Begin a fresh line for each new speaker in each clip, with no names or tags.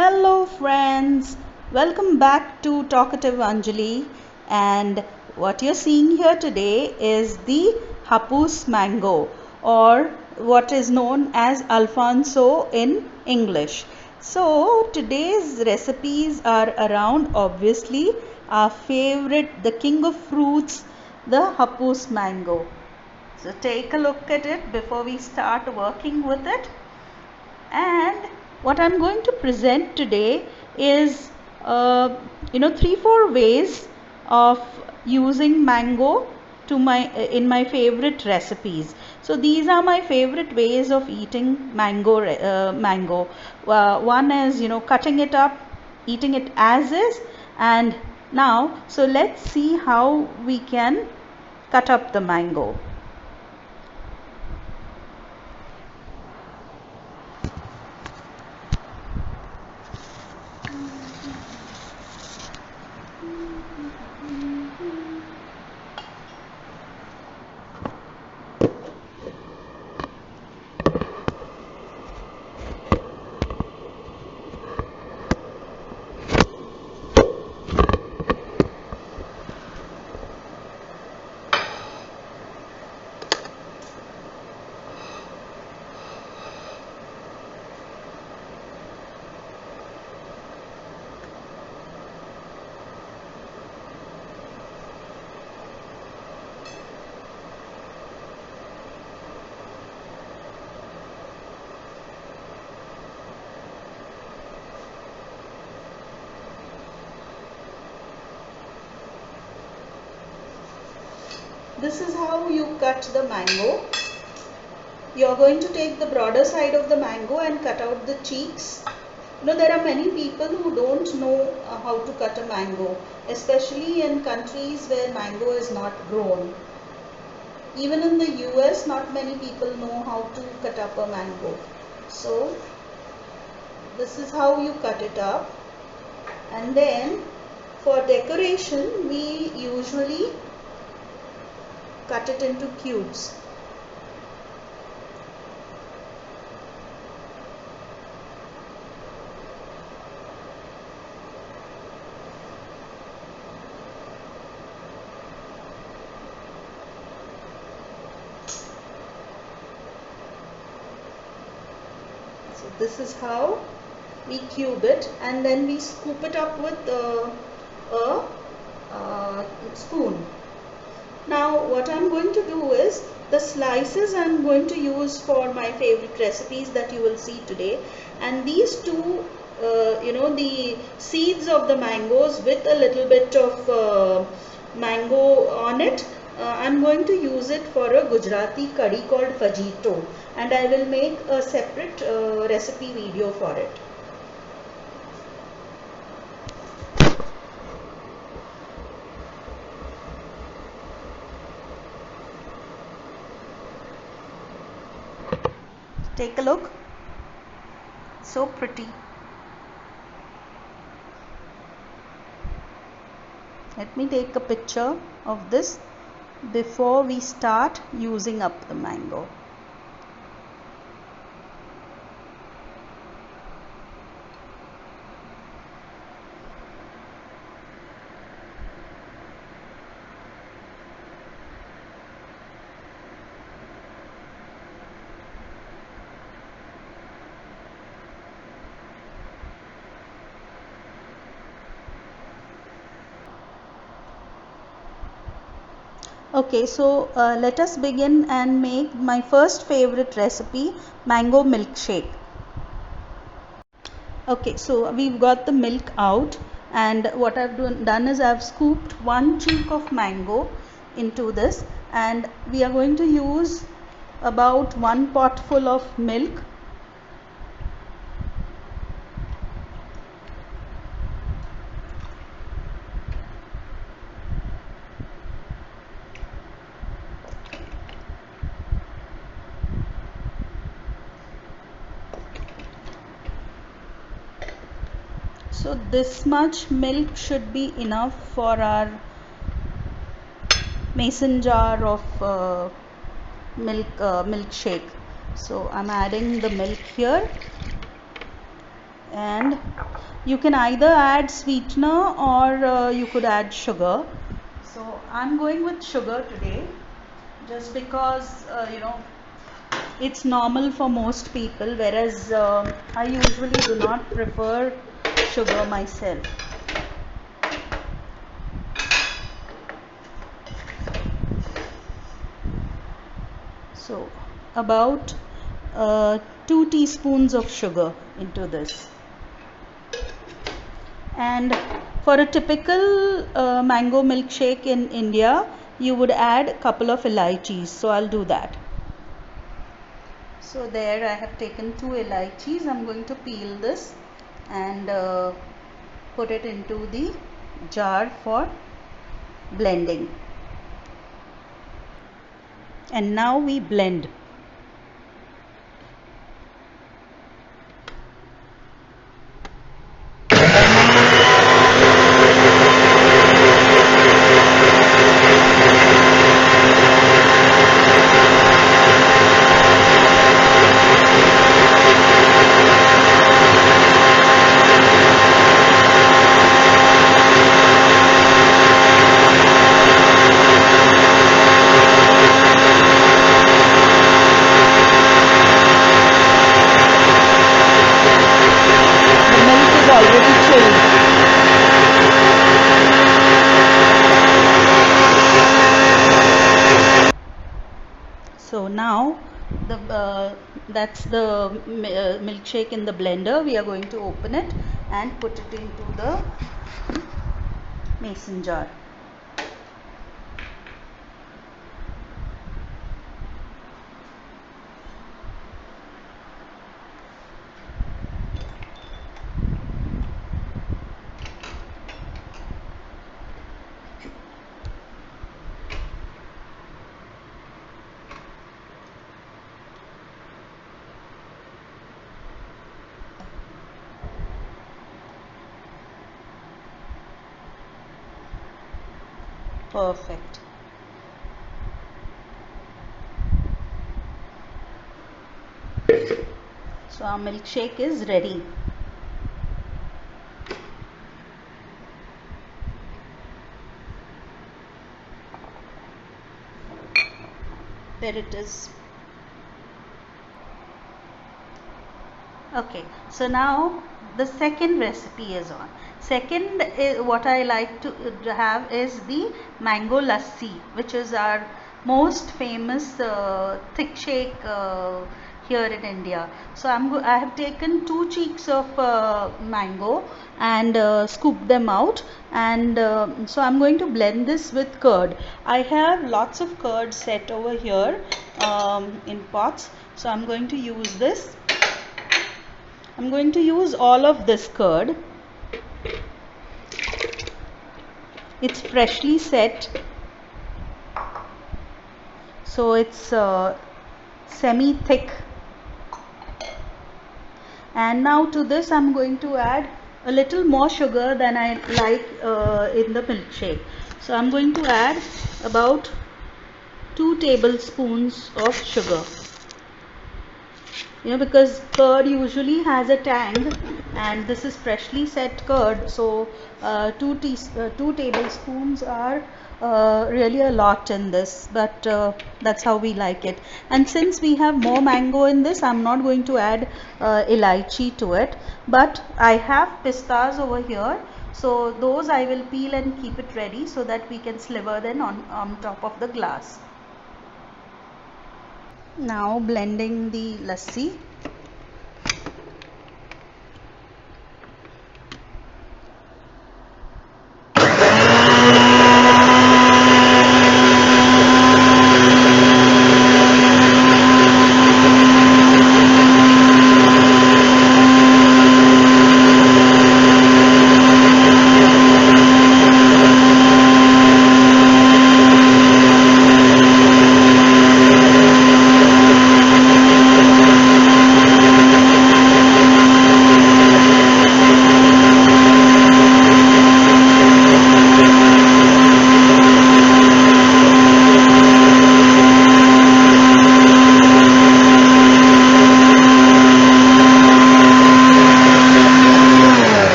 Hello, friends. Welcome back to Talkative Anjali. And what you're seeing here today is the Hapus mango, or what is known as Alfonso in English. So, today's recipes are around obviously our favorite, the king of fruits, the Hapus mango. So, take a look at it before we start working with it. And what I'm going to present today is 3-4 ways of using mango to my in my favorite recipes. So these are my favorite ways of eating mango. One is cutting it up, eating it as is. And now so let's see how we can cut up the mango. This is how you cut the mango. You are going to take the broader side of the mango and cut out the cheeks. There are many people who don't know how to cut a mango, especially in countries where mango is not grown. Even in the US, not many people know how to cut up a mango. So, this is how you cut it up. And then, for decoration, we usually cut it into cubes. So this is how we cube it, and then we scoop it up with a spoon. Now what I'm going to do is, the slices I'm going to use for my favorite recipes that you will see today, and these two the seeds of the mangoes with a little bit of mango on it, I'm going to use it for a Gujarati curry called fajito, and I will make a separate recipe video for it. Take a look. So pretty. Let me take a picture of this before we start using up the mango. Okay, so let us begin and make my first favorite recipe, mango milkshake. Okay, so we've got the milk out, and what I've done is I've scooped one cheek of mango into this, and we are going to use about 1 pot full of milk. So this much milk should be enough for our mason jar of milkshake. So I'm adding the milk here, and you can either add sweetener or you could add sugar. So I'm going with sugar today, just because it's normal for most people, whereas I usually do not prefer sugar myself. So about 2 teaspoons of sugar into this. And for a typical mango milkshake in India, you would add a couple of elaichis. So I'll do that. So there I have taken 2 elaichis. I'm going to peel this and put it into the jar for blending. And now we blend. So now that's the milkshake in the blender. We are going to open it and put it into the mason jar. Perfect. So our milkshake is ready. There it is. Okay, so now the second recipe is on. Second, what I like to have is the mango lassi, which is our most famous thick shake here in India. So I have taken 2 cheeks of mango and scooped them out, and so I'm going to blend this with curd. I have lots of curd set over here in pots, so I'm going to use this. I'm going to use all of this curd. It's freshly set, so it's semi thick. And now to this I'm going to add a little more sugar than I like in the milkshake. So I'm going to add about 2 tablespoons of sugar. Because curd usually has a tang, and this is freshly set curd, so 2 tablespoons are really a lot in this, but that's how we like it. And since we have more mango in this, I'm not going to add elaichi to it, but I have pistas over here, so those I will peel and keep it ready so that we can sliver them on top of the glass. Now blending the lassi.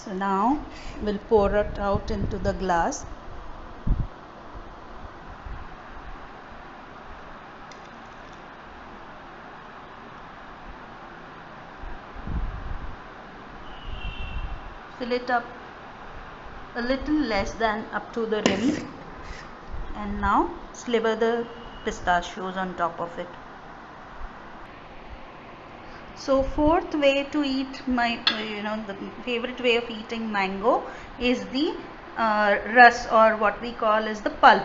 So now we'll pour it out into the glass. Fill it up a little less than up to the rim, and now sliver the pistachios on top of it. So fourth way to eat my, the favorite way of eating mango is the rus, or what we call is the pulp.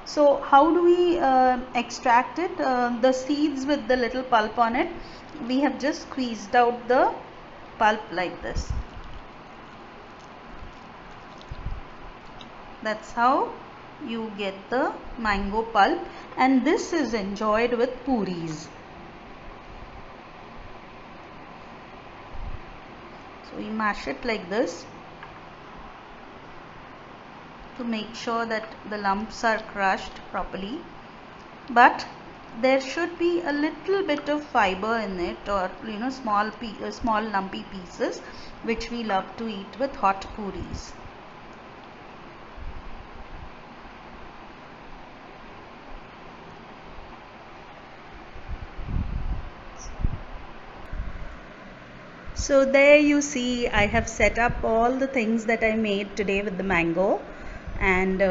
So how do we extract it? The seeds with the little pulp on it, we have just squeezed out the pulp like this. That's how you get the mango pulp, and this is enjoyed with puris. So we mash it like this to make sure that the lumps are crushed properly, but there should be a little bit of fiber in it, or small lumpy pieces, which we love to eat with hot puris. So there you see, I have set up all the things that I made today with the mango, and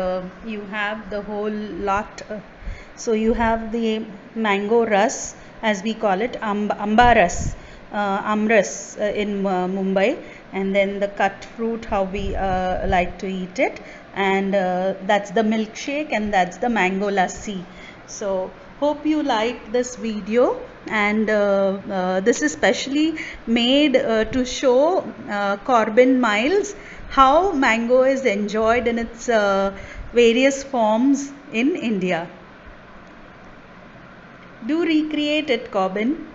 you have the whole lot. So you have the mango rus, as we call it, ambaras, amras in Mumbai, and then the cut fruit, how we like to eat it, and that's the milkshake, and that's the mango lassi. So hope you like this video, and this is specially made to show Corbin Miles how mango is enjoyed in its various forms in India. Do recreate it, Corbin.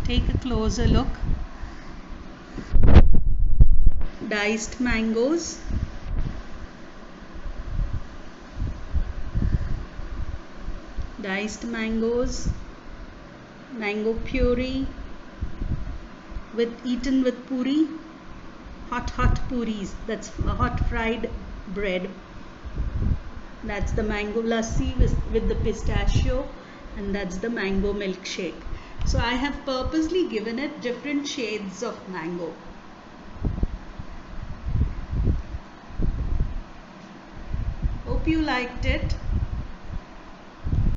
Take a closer look. Diced mangoes. Diced mangoes, mango puree eaten with puri, hot puris, that's hot fried bread. That's the mango lassi with the pistachio, and that's the mango milkshake. So I have purposely given it different shades of mango. Hope you liked it.